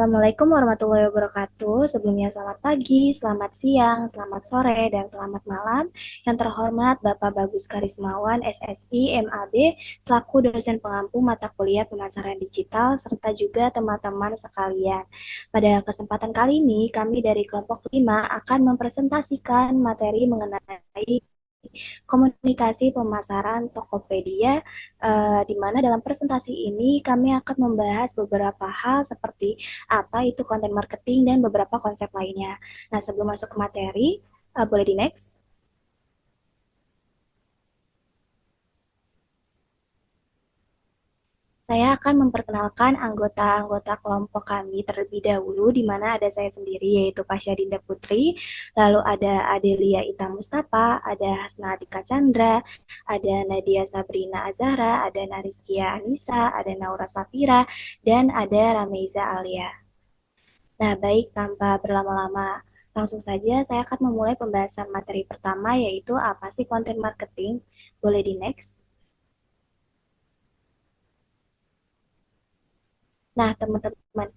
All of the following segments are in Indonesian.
Assalamualaikum warahmatullahi wabarakatuh. Sebelumnya selamat pagi, selamat siang, selamat sore, dan selamat malam. Yang terhormat Bapak Bagus Karismawan, SSI, MAB, selaku dosen pengampu mata kuliah pemasaran digital, serta juga teman-teman sekalian. Pada kesempatan kali ini, kami dari kelompok 5 akan mempresentasikan materi mengenai komunikasi pemasaran Tokopedia, di mana dalam presentasi ini kami akan membahas beberapa hal seperti apa itu konten marketing dan beberapa konsep lainnya. Nah, sebelum masuk ke materi, boleh di next? Saya akan memperkenalkan anggota-anggota kelompok kami terlebih dahulu, di mana ada saya sendiri, yaitu Pasha Dinda Putri, lalu ada Adelia Ita Mustafa, ada Hasna Atika Chandra, ada Nadia Sabrina Azahra, ada Nariskia Anissa, ada Naura Safira, dan ada Rameiza Alia. Nah, baik, tanpa berlama-lama, langsung saja saya akan memulai pembahasan materi pertama, yaitu apa sih konten marketing. Boleh di next? Nah, teman-teman,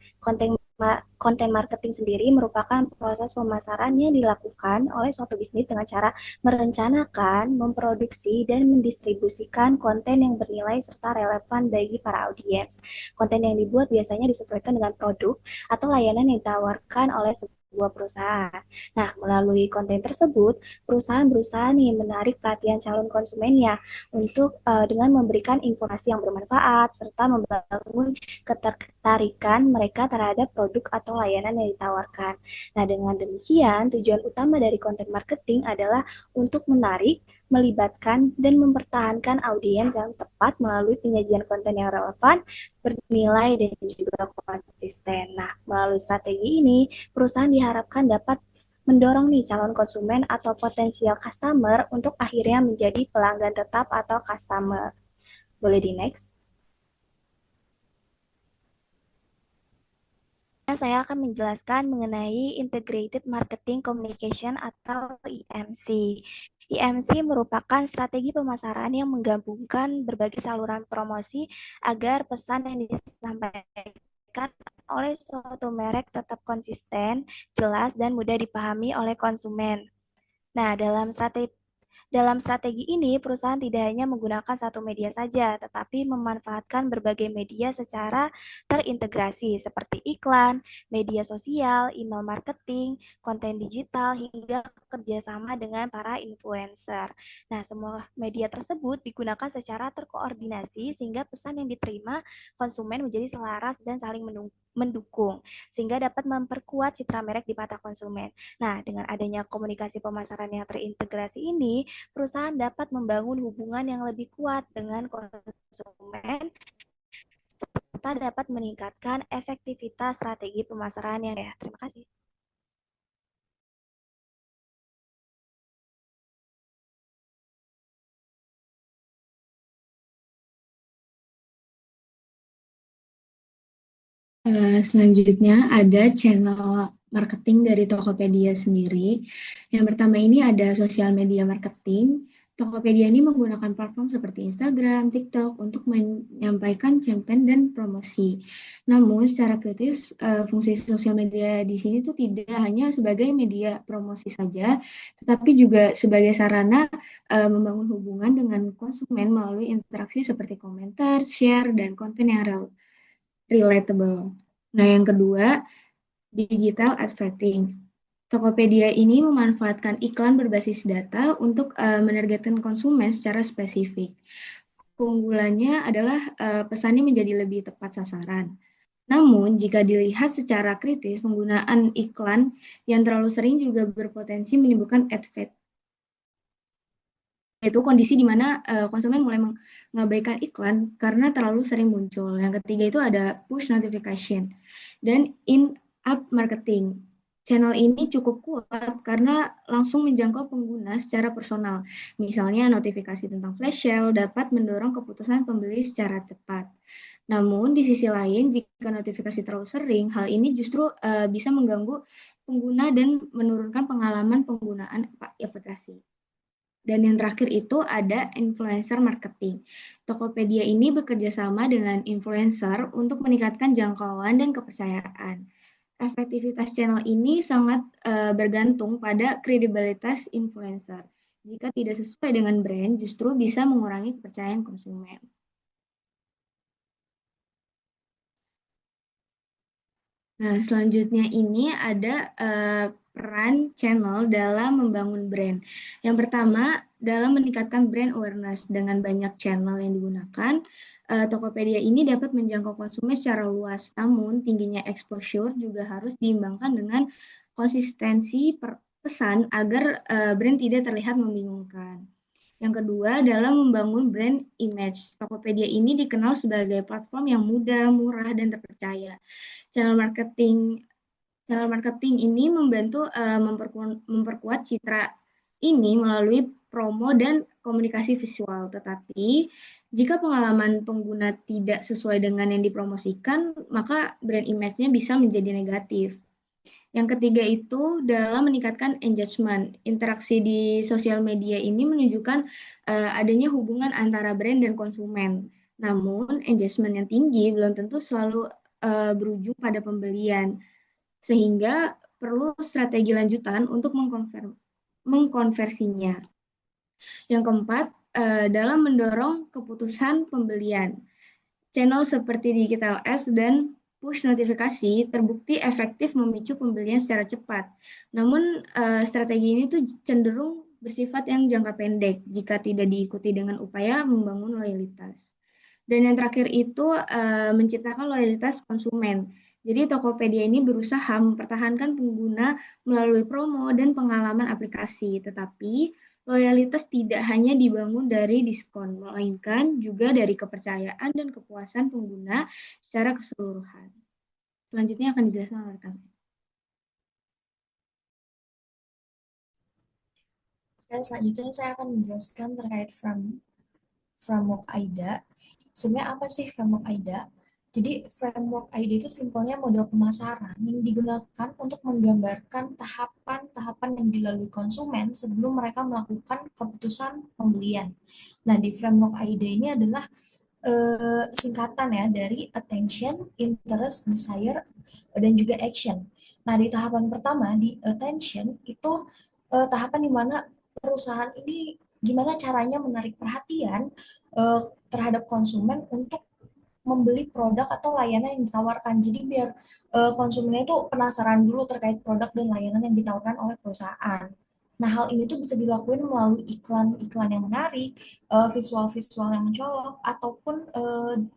konten marketing sendiri merupakan proses pemasaran yang dilakukan oleh suatu bisnis dengan cara merencanakan, memproduksi, dan mendistribusikan konten yang bernilai serta relevan bagi para audiens. Konten yang dibuat biasanya disesuaikan dengan produk atau layanan yang ditawarkan oleh sebuah perusahaan. Nah, melalui konten tersebut, perusahaan berusaha nih menarik perhatian calon konsumennya untuk dengan memberikan informasi yang bermanfaat serta membangun ketertarikan mereka terhadap produk atau layanan yang ditawarkan. Nah, dengan demikian, tujuan utama dari konten marketing adalah untuk menarik, melibatkan, dan mempertahankan audiens yang tepat melalui penyajian konten yang relevan, bernilai, dan juga konsisten. Nah, melalui strategi ini, perusahaan diharapkan dapat mendorong nih calon konsumen atau potensial customer untuk akhirnya menjadi pelanggan tetap atau customer. Boleh di next? Saya akan menjelaskan mengenai Integrated Marketing Communication atau IMC. IMC merupakan strategi pemasaran yang menggabungkan berbagai saluran promosi agar pesan yang disampaikan oleh suatu merek tetap konsisten, jelas, dan mudah dipahami oleh konsumen. Nah, dalam strategi ini, perusahaan tidak hanya menggunakan satu media saja, tetapi memanfaatkan berbagai media secara terintegrasi seperti iklan, media sosial, email marketing, konten digital, hingga kerjasama dengan para influencer. Nah, semua media tersebut digunakan secara terkoordinasi sehingga pesan yang diterima konsumen menjadi selaras dan saling mendukung, sehingga dapat memperkuat citra merek di mata konsumen. Nah, dengan adanya komunikasi pemasaran yang terintegrasi ini, perusahaan dapat membangun hubungan yang lebih kuat dengan konsumen serta dapat meningkatkan efektivitas strategi pemasaran yang ya. Terima kasih. Selanjutnya ada channel marketing dari Tokopedia sendiri. Yang pertama ini ada sosial media marketing. Tokopedia ini menggunakan platform seperti Instagram, TikTok untuk menyampaikan campaign dan promosi. Namun secara kritis, fungsi sosial media di sini tuh tidak hanya sebagai media promosi saja, tetapi juga sebagai sarana membangun hubungan dengan konsumen melalui interaksi seperti komentar, share, dan konten yang relatable. Nah, yang kedua, digital advertising. Tokopedia ini memanfaatkan iklan berbasis data untuk menargetkan konsumen secara spesifik. Keunggulannya adalah pesannya menjadi lebih tepat sasaran. Namun, jika dilihat secara kritis, penggunaan iklan yang terlalu sering juga berpotensi menimbulkan ad fatigue, yaitu kondisi di mana konsumen mulai mengabaikan iklan karena terlalu sering muncul. Yang ketiga itu ada push notification dan in-app marketing. Channel ini cukup kuat karena langsung menjangkau pengguna secara personal. Misalnya notifikasi tentang flash sale dapat mendorong keputusan pembeli secara cepat. Namun di sisi lain, jika notifikasi terlalu sering, hal ini justru bisa mengganggu pengguna dan menurunkan pengalaman penggunaan aplikasi. Dan yang terakhir itu ada influencer marketing. Tokopedia ini bekerja sama dengan influencer untuk meningkatkan jangkauan dan kepercayaan. Efektivitas channel ini sangat bergantung pada kredibilitas influencer. Jika tidak sesuai dengan brand, justru bisa mengurangi kepercayaan konsumen. Nah, selanjutnya ini ada peran channel dalam membangun brand. Yang pertama, dalam meningkatkan brand awareness dengan banyak channel yang digunakan, Tokopedia ini dapat menjangkau konsumen secara luas. Namun, tingginya exposure juga harus diimbangkan dengan konsistensi pesan agar brand tidak terlihat membingungkan. Yang kedua, dalam membangun brand image. Tokopedia ini dikenal sebagai platform yang mudah, murah, dan terpercaya. Channel marketing channel marketing ini membantu memperkuat citra ini melalui promo dan komunikasi visual. Tetapi jika pengalaman pengguna tidak sesuai dengan yang dipromosikan, maka brand image-nya bisa menjadi negatif. Yang ketiga itu dalam meningkatkan engagement. Interaksi di sosial media ini menunjukkan adanya hubungan antara brand dan konsumen. Namun, engagement yang tinggi belum tentu selalu berujung pada pembelian, sehingga perlu strategi lanjutan untuk mengkonversinya. Yang keempat, dalam mendorong keputusan pembelian. Channel seperti Digital Ads dan push notifikasi terbukti efektif memicu pembelian secara cepat. Namun, strategi ini tuh cenderung bersifat yang jangka pendek jika tidak diikuti dengan upaya membangun loyalitas. Dan yang terakhir itu menciptakan loyalitas konsumen. Jadi Tokopedia ini berusaha mempertahankan pengguna melalui promo dan pengalaman aplikasi, tetapi loyalitas tidak hanya dibangun dari diskon, melainkan juga dari kepercayaan dan kepuasan pengguna secara keseluruhan. Selanjutnya akan dijelaskan oleh rekan saya. Dan selanjutnya saya akan menjelaskan terkait framework AIDA. Sebenarnya apa sih framework AIDA? Jadi framework AIDA itu simpelnya model pemasaran yang digunakan untuk menggambarkan tahapan-tahapan yang dilalui konsumen sebelum mereka melakukan keputusan pembelian. Nah, di framework AIDA ini adalah singkatan ya dari attention, interest, desire, dan juga action. Nah, di tahapan pertama di attention itu tahapan di mana perusahaan ini gimana caranya menarik perhatian uh, terhadap konsumen untuk membeli produk atau layanan yang ditawarkan. Jadi biar konsumennya itu penasaran dulu terkait produk dan layanan yang ditawarkan oleh perusahaan. Nah, hal ini tuh bisa dilakukan melalui iklan-iklan yang menarik, visual-visual yang mencolok, ataupun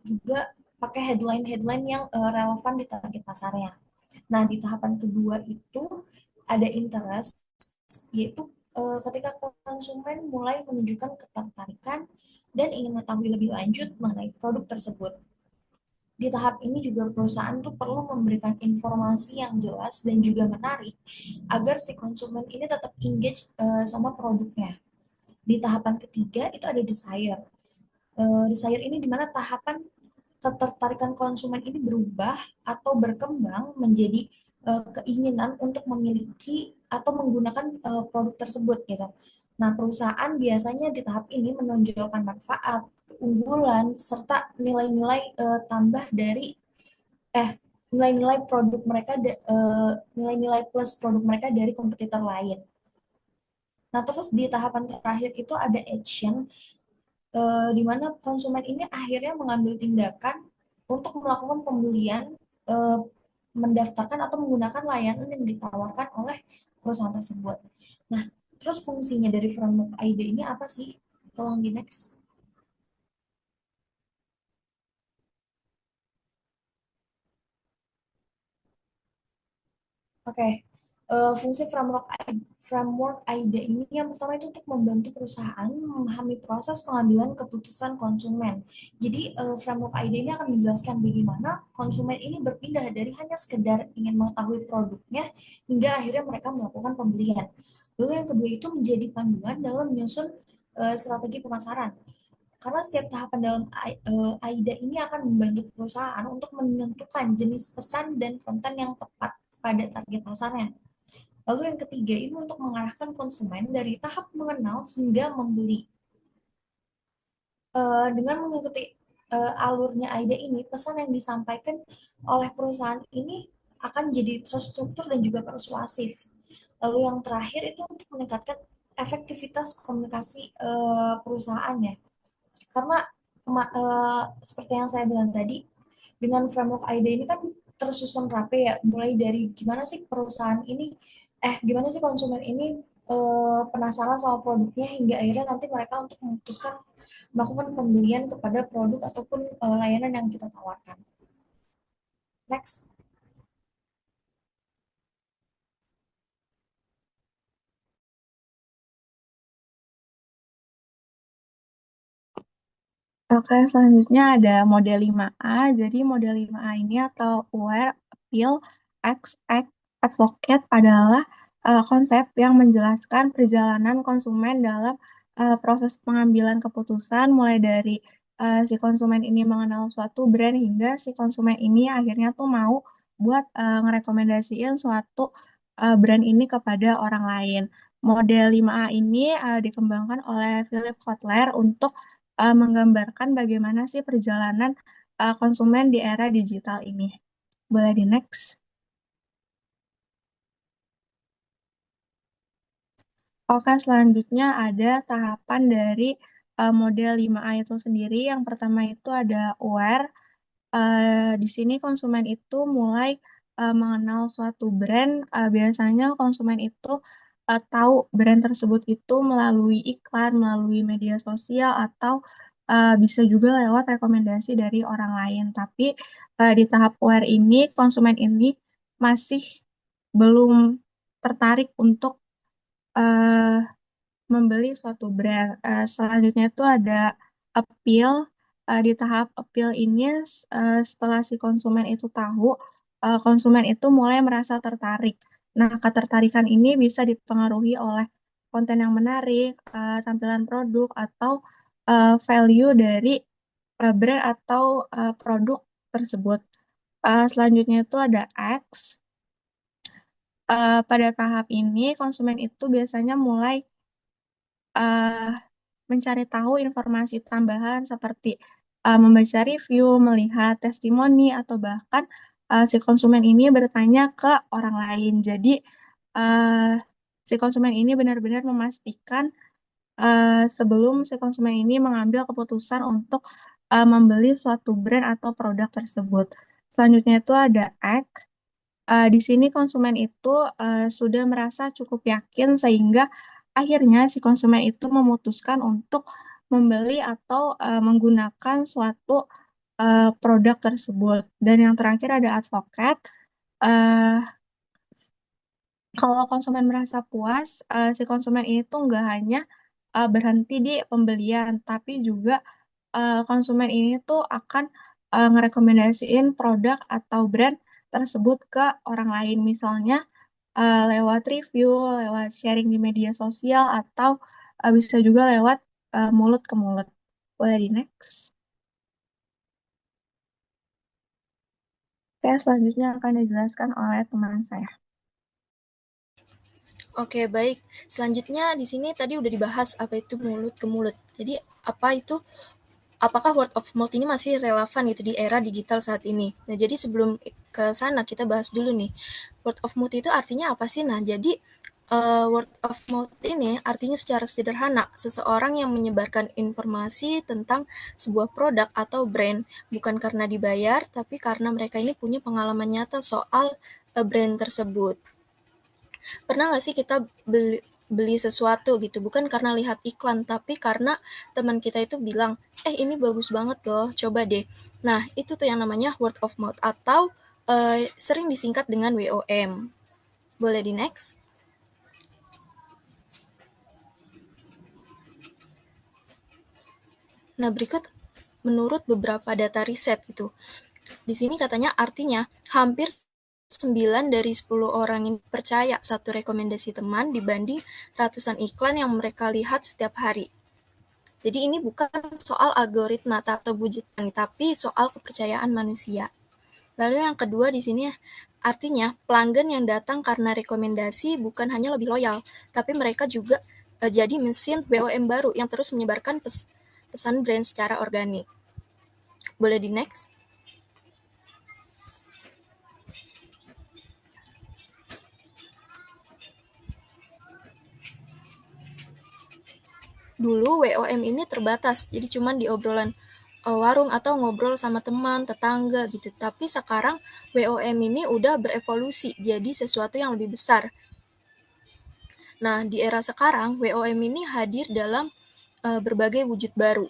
juga pakai headline-headline yang relevan di target pasarnya. Nah, di tahapan kedua itu ada interest, yaitu ketika konsumen mulai menunjukkan ketertarikan dan ingin mengetahui lebih lanjut mengenai produk tersebut. Di tahap ini juga perusahaan tuh perlu memberikan informasi yang jelas dan juga menarik agar si konsumen ini tetap engage sama produknya. Di tahapan ketiga itu ada desire. Desire ini dimana tahapan ketertarikan konsumen ini berubah atau berkembang menjadi keinginan untuk memiliki atau menggunakan produk tersebut gitu. Nah, perusahaan biasanya di tahap ini menonjolkan manfaat, keunggulan, serta nilai-nilai tambah dari eh nilai-nilai produk mereka nilai-nilai plus produk mereka dari kompetitor lain. Nah, terus di tahapan terakhir itu ada action, di mana konsumen ini akhirnya mengambil tindakan untuk melakukan pembelian, eh, mendaftarkan atau menggunakan layanan yang ditawarkan oleh perusahaan tersebut. Nah, terus fungsinya dari framework ID ini apa sih? Tolong di next. Oke, fungsi framework AIDA ini yang pertama itu untuk membantu perusahaan memahami proses pengambilan keputusan konsumen. Jadi framework AIDA ini akan menjelaskan bagaimana konsumen ini berpindah dari hanya sekedar ingin mengetahui produknya hingga akhirnya mereka melakukan pembelian. Lalu yang kedua itu menjadi panduan dalam menyusun strategi pemasaran. Karena setiap tahapan dalam AIDA ini akan membantu perusahaan untuk menentukan jenis pesan dan konten yang tepat pada target pasarnya. Lalu yang ketiga, ini untuk mengarahkan konsumen dari tahap mengenal hingga membeli. Dengan mengikuti alurnya AIDA ini, pesan yang disampaikan oleh perusahaan ini akan jadi terstruktur dan juga persuasif. Lalu yang terakhir itu untuk meningkatkan efektivitas komunikasi perusahaan ya. Karena seperti yang saya bilang tadi, dengan framework AIDA ini kan tersusun rapi ya, mulai dari gimana sih perusahaan ini, gimana sih konsumen ini penasaran sama produknya hingga akhirnya nanti mereka untuk memutuskan melakukan pembelian kepada produk ataupun layanan yang kita tawarkan. Next. Oke, selanjutnya ada model 5A. Jadi model 5A ini atau Aware, Appeal, Act, Advocate adalah konsep yang menjelaskan perjalanan konsumen dalam proses pengambilan keputusan, mulai dari si konsumen ini mengenal suatu brand hingga si konsumen ini akhirnya tuh mau buat ngerekomendasiin suatu brand ini kepada orang lain. Model 5A ini dikembangkan oleh Philip Kotler untuk menggambarkan bagaimana sih perjalanan konsumen di era digital ini. Boleh di next. Oke, selanjutnya ada tahapan dari model 5A itu sendiri. Yang pertama itu ada aware. Di sini konsumen itu mulai mengenal suatu brand. Biasanya konsumen itu tahu brand tersebut itu melalui iklan, melalui media sosial, atau bisa juga lewat rekomendasi dari orang lain. Tapi di tahap aware ini, konsumen ini masih belum tertarik untuk eh, membeli suatu brand. Selanjutnya itu ada appeal. Di tahap appeal ini, setelah si konsumen itu tahu, konsumen itu mulai merasa tertarik. Nah, ketertarikan ini bisa dipengaruhi oleh konten yang menarik, tampilan produk, atau value dari brand atau produk tersebut. Selanjutnya itu ada X. Pada tahap ini, konsumen itu biasanya mulai eh, mencari tahu informasi tambahan seperti membaca review, melihat testimoni, atau bahkan si konsumen ini bertanya ke orang lain. Jadi, eh, si konsumen ini benar-benar memastikan sebelum si konsumen ini mengambil keputusan untuk membeli suatu brand atau produk tersebut. Selanjutnya itu ada act. Di sini konsumen itu sudah merasa cukup yakin sehingga akhirnya si konsumen itu memutuskan untuk membeli atau menggunakan suatu produk tersebut. Dan yang terakhir ada advocate. Eh, Kalau konsumen merasa puas, si konsumen ini tuh nggak hanya berhenti di pembelian, tapi juga konsumen ini tuh akan ngerekomendasiin produk atau brand tersebut ke orang lain, misalnya lewat review, lewat sharing di media sosial, atau bisa juga lewat mulut ke mulut. Boleh di next. Oke, selanjutnya akan dijelaskan oleh teman saya. Oke, baik. Selanjutnya di sini tadi udah dibahas apa itu mulut ke mulut. Jadi apa itu apakah word of mouth ini masih relevan gitu di era digital saat ini? Nah, jadi sebelum ke sana kita bahas dulu nih. Word of mouth itu artinya apa sih? Nah, jadi word of mouth ini artinya secara sederhana seseorang yang menyebarkan informasi tentang sebuah produk atau brand bukan karena dibayar, tapi karena mereka ini punya pengalaman nyata soal brand tersebut. Pernah nggak sih kita beli sesuatu gitu, bukan karena lihat iklan, tapi karena teman kita itu bilang, ini bagus banget loh, coba deh. Nah, itu tuh yang namanya word of mouth atau sering disingkat dengan WOM. Boleh di next? Nah, berikut menurut beberapa data riset itu. Di sini katanya artinya hampir 9 dari 10 orang yang percaya satu rekomendasi teman dibanding ratusan iklan yang mereka lihat setiap hari. Jadi ini bukan soal algoritma atau bujitan, tapi soal kepercayaan manusia. Lalu yang kedua di sini Artinya, pelanggan yang datang karena rekomendasi bukan hanya lebih loyal, tapi mereka juga jadi mesin BOM baru yang terus menyebarkan pesan brand secara organik. Boleh di next? Dulu WOM ini terbatas, jadi cuman di obrolan warung atau ngobrol sama teman, tetangga gitu. Tapi sekarang WOM ini udah berevolusi jadi sesuatu yang lebih besar. Nah, di era sekarang WOM ini hadir dalam berbagai wujud baru.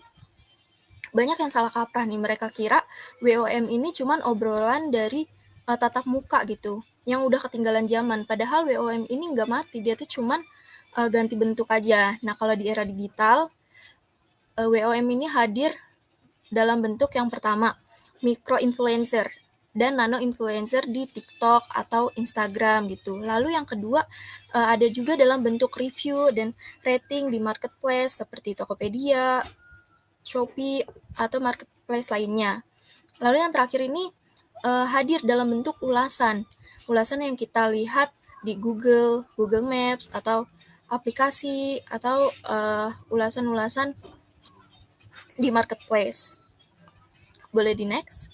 Banyak yang salah kaprah nih, mereka kira WOM ini cuman obrolan dari tatap muka gitu, yang udah ketinggalan zaman. Padahal WOM ini nggak mati, dia tuh cuman ganti bentuk aja. Nah, kalau di era digital, WOM ini hadir dalam bentuk yang pertama, micro-influencer dan nano-influencer di TikTok atau Instagram gitu. Lalu yang kedua, ada juga dalam bentuk review dan rating di marketplace seperti Tokopedia, Shopee, atau marketplace lainnya. Lalu yang terakhir ini hadir dalam bentuk ulasan. Ulasan yang kita lihat di Google Maps, atau aplikasi, atau ulasan-ulasan di marketplace. Boleh di next?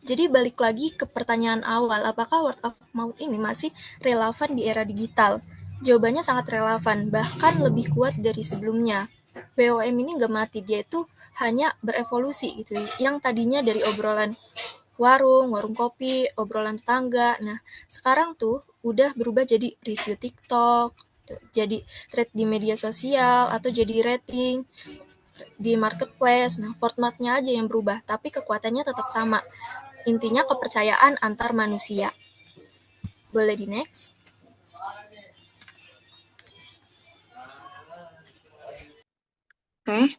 Jadi balik lagi ke pertanyaan awal, apakah word of mouth ini masih relevan di era digital? Jawabannya sangat relevan, bahkan lebih kuat dari sebelumnya. WOM ini nggak mati, dia itu hanya berevolusi gitu. Yang tadinya dari obrolan warung kopi, obrolan tetangga. Nah, sekarang tuh udah berubah jadi review TikTok, jadi thread di media sosial, atau jadi rating di marketplace. Nah, formatnya aja yang berubah, tapi kekuatannya tetap sama. Intinya kepercayaan antar manusia. Boleh di next? Oke,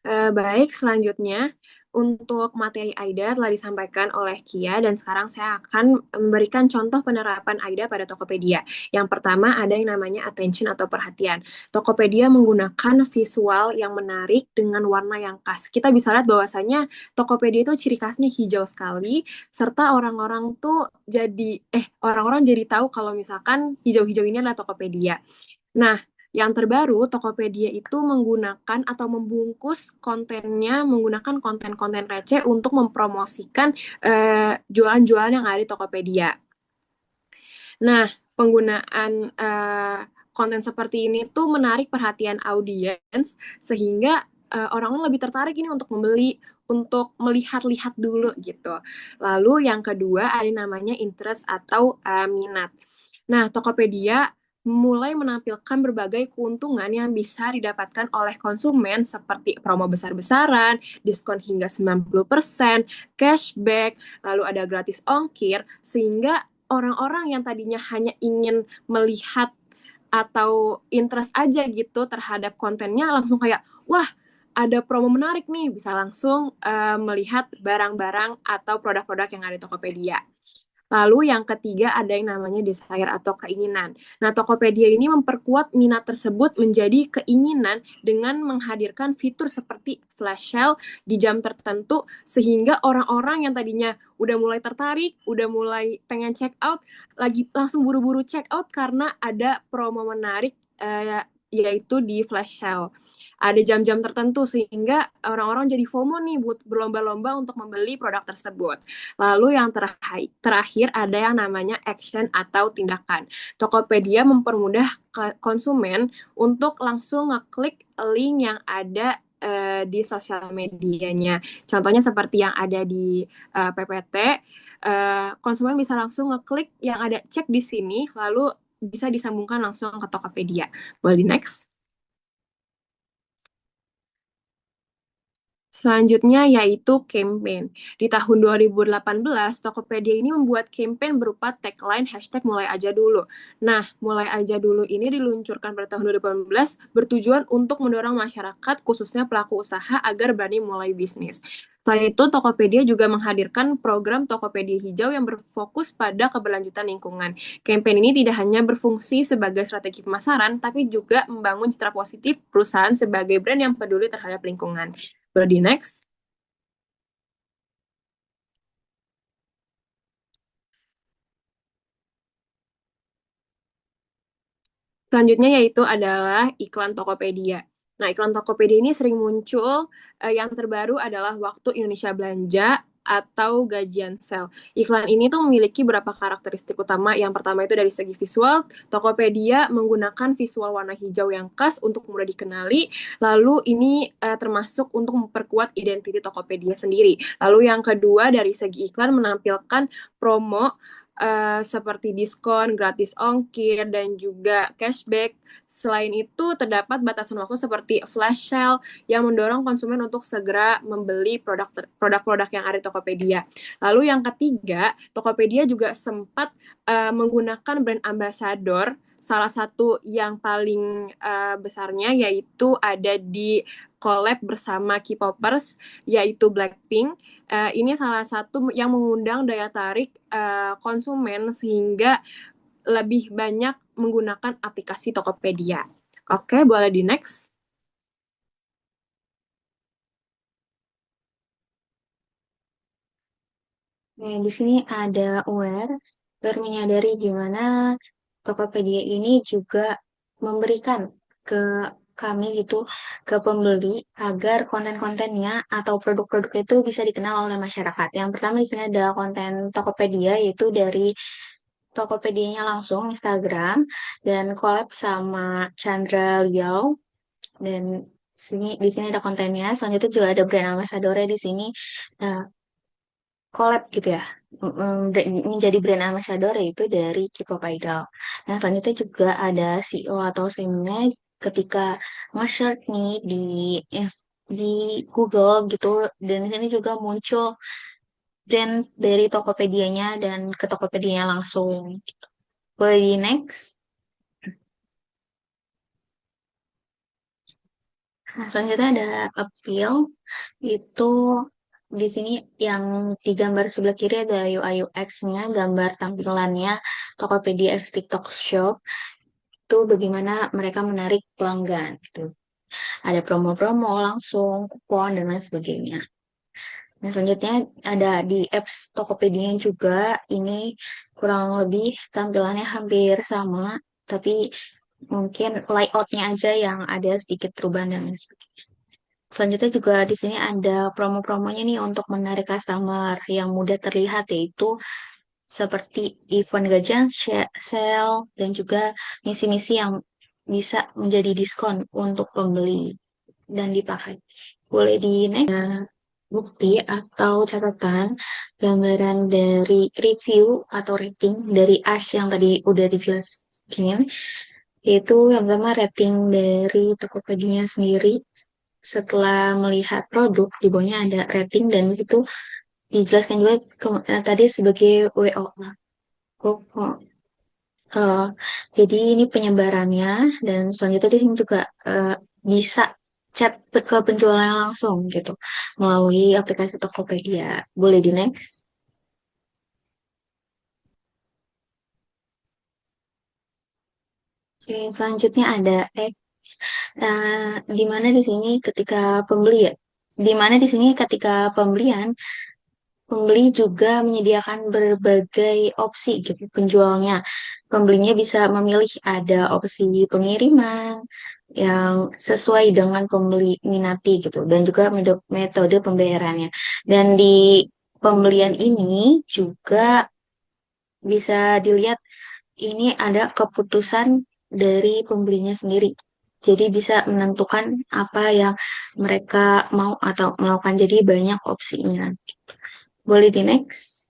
baik, selanjutnya untuk materi AIDA telah disampaikan oleh Kia dan sekarang saya akan memberikan contoh penerapan AIDA pada Tokopedia. Yang pertama ada yang namanya attention atau perhatian. Tokopedia menggunakan visual yang menarik dengan warna yang khas. Kita bisa lihat bahwasanya Tokopedia itu ciri khasnya hijau sekali, serta orang-orang jadi tahu kalau misalkan hijau-hijau ini adalah Tokopedia. Nah, yang terbaru, Tokopedia itu menggunakan atau membungkus kontennya menggunakan konten-konten receh untuk mempromosikan jualan-jualan yang ada di Tokopedia. Nah, penggunaan konten seperti ini tuh menarik perhatian audiens sehingga orang-orang lebih tertarik ini untuk membeli, untuk melihat-lihat dulu gitu. Lalu yang kedua ada namanya interest atau minat. Nah, Tokopedia mulai menampilkan berbagai keuntungan yang bisa didapatkan oleh konsumen seperti promo besar-besaran, diskon hingga 90%, cashback, lalu ada gratis ongkir, sehingga orang-orang yang tadinya hanya ingin melihat atau interest aja gitu terhadap kontennya langsung kayak, wah ada promo menarik nih, bisa langsung melihat barang-barang atau produk-produk yang ada di Tokopedia. Lalu yang ketiga ada yang namanya desire atau keinginan. Nah, Tokopedia ini memperkuat minat tersebut menjadi keinginan dengan menghadirkan fitur seperti flash sale di jam tertentu sehingga orang-orang yang tadinya udah mulai tertarik, udah mulai pengen check out, lagi langsung buru-buru check out karena ada promo menarik yaitu di flash sale. Ada jam-jam tertentu sehingga orang-orang jadi FOMO nih buat berlomba-lomba untuk membeli produk tersebut. Lalu yang terakhir ada yang namanya action atau tindakan. Tokopedia mempermudah konsumen untuk langsung ngeklik link yang ada di sosial medianya. Contohnya seperti yang ada di PPT, konsumen bisa langsung ngeklik yang ada cek di sini, lalu bisa disambungkan langsung ke Tokopedia. Boleh di next? Selanjutnya yaitu campaign. Di tahun 2018, Tokopedia ini membuat campaign berupa tagline #mulai aja dulu. Nah, mulai aja dulu ini diluncurkan pada tahun 2018 bertujuan untuk mendorong masyarakat, khususnya pelaku usaha, agar berani mulai bisnis. Selain itu, Tokopedia juga menghadirkan program Tokopedia Hijau yang berfokus pada keberlanjutan lingkungan. Campaign ini tidak hanya berfungsi sebagai strategi pemasaran, tapi juga membangun citra positif perusahaan sebagai brand yang peduli terhadap lingkungan. Boleh di next? Selanjutnya yaitu adalah iklan Tokopedia. Nah, iklan Tokopedia ini sering muncul, yang terbaru adalah waktu Indonesia Belanja atau gajian sel. Iklan ini tuh memiliki beberapa karakteristik utama. Yang pertama itu dari segi visual, Tokopedia menggunakan visual warna hijau yang khas untuk mudah dikenali. Lalu ini termasuk untuk memperkuat identitas Tokopedia sendiri. Lalu yang kedua dari segi iklan menampilkan promo seperti diskon, gratis ongkir, dan juga cashback. Selain itu, terdapat batasan waktu seperti flash sale yang mendorong konsumen untuk segera membeli produk-produk yang ada di Tokopedia. Lalu yang ketiga, Tokopedia juga sempat menggunakan brand ambassador. Salah satu yang paling besarnya yaitu ada di collab bersama K-popers, yaitu Blackpink. Ini salah satu yang mengundang daya tarik konsumen sehingga lebih banyak menggunakan aplikasi Tokopedia. Oke, boleh di next. Nah, di sini ada Aware menyadari gimana Tokopedia ini juga memberikan ke kami gitu, ke pembeli agar konten-kontennya atau produk-produknya itu bisa dikenal oleh masyarakat. Yang pertama di sini ada konten Tokopedia yaitu dari Tokopedia-nya langsung Instagram dan collab sama Chandra Liao dan di sini ada kontennya. Selanjutnya juga ada brand ambassador di sini. Nah, collab gitu ya, menjadi brand ambassador yaitu dari K-pop Idol. Nah, selanjutnya juga ada CEO atau CM-nya ketika nge-search nih di Google gitu, dan di sini juga muncul brand dari Tokopedia-nya dan ke Tokopedia-nya langsung. Boleh di next. Nah, selanjutnya ada appeal, itu di sini yang di gambar sebelah kiri ada UI UX-nya, gambar tampilannya Tokopedia X TikTok Shop, itu bagaimana mereka menarik pelanggan gitu. Ada promo-promo langsung, kupon, dan lain sebagainya. Nah, selanjutnya ada di apps Tokopedia juga, ini kurang lebih tampilannya hampir sama, tapi mungkin layout-nya aja yang ada sedikit perubahan dan lain sebagainya. Selanjutnya juga di sini ada promo-promonya nih untuk menarik customer yang mudah terlihat, yaitu seperti event gajian, sale, dan juga misi-misi yang bisa menjadi diskon untuk pembeli dan dipakai. Boleh di next. Bukti atau catatan gambaran dari review atau rating dari Ash yang tadi udah dijelaskan, yaitu yang pertama rating dari Tokopedia sendiri. Setelah melihat produk, di bawahnya ada rating dan di situ dijelaskan juga tadi sebagai WO. Eh, jadi ini penyebarannya, dan selanjutnya di sini juga bisa chat ke penjualnya langsung gitu melalui aplikasi Tokopedia. Boleh di next. Oke, selanjutnya ada di mana di sini ketika pembeli ya, di mana di sini ketika pembelian, pembeli juga menyediakan berbagai opsi gitu penjualnya. Pembelinya bisa memilih ada opsi pengiriman yang sesuai dengan pembeli minati gitu, dan juga metode pembayarannya. Dan di pembelian ini juga bisa dilihat ini ada keputusan dari pembelinya sendiri. Jadi bisa menentukan apa yang mereka mau atau melakukan. Jadi banyak opsinya. Boleh di next.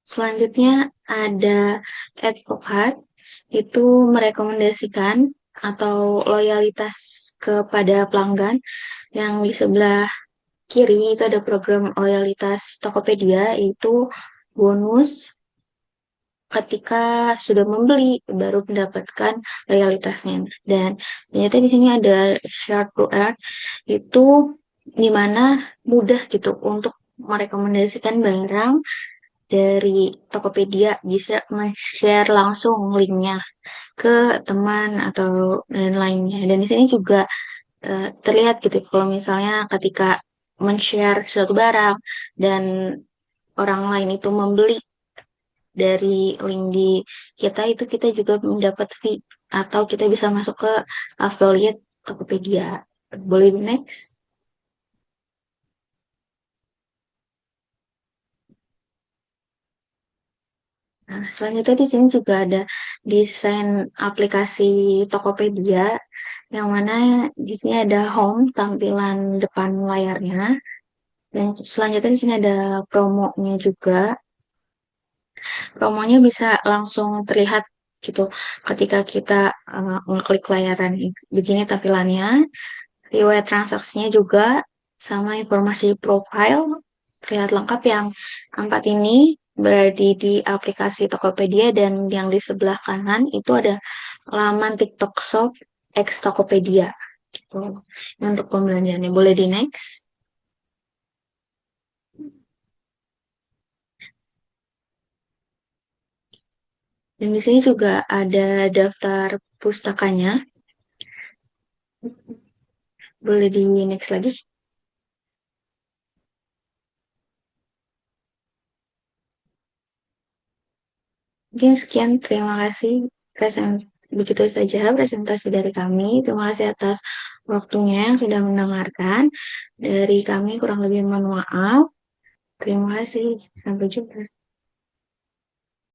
Selanjutnya ada advokat, itu merekomendasikan atau loyalitas kepada pelanggan. Yang di sebelah kiri itu ada program loyalitas Tokopedia, itu bonus ketika sudah membeli baru mendapatkan loyalitasnya. Dan ternyata di sini ada share to earn, itu dimana mudah gitu untuk merekomendasikan barang dari Tokopedia, bisa share langsung linknya ke teman atau dan lainnya. Dan di sini juga terlihat gitu kalau misalnya ketika men-share suatu barang dan orang lain itu membeli dari link di kita itu kita juga mendapat fee atau kita bisa masuk ke affiliate Tokopedia. Boleh next? Nah, selanjutnya di sini juga ada desain aplikasi Tokopedia, yang mana di sini ada home, tampilan depan layarnya, dan selanjutnya di sini ada promonya juga. Promonya bisa langsung terlihat gitu ketika kita ngeklik layaran begini tampilannya. Riwayat transaksinya juga sama informasi profile terlihat lengkap. Yang keempat ini berada di aplikasi Tokopedia, dan yang di sebelah kanan itu ada laman TikTok Shop X Tokopedia gitu. Ini untuk pembelanjaannya. Boleh di next. Dan di sini juga ada daftar pustakanya. Boleh di next lagi. Mungkin sekian, terima kasih. Begitu saja presentasi dari kami. Terima kasih atas waktunya yang sudah mendengarkan. Dari kami kurang lebih mohon maaf. Terima kasih. Sampai jumpa.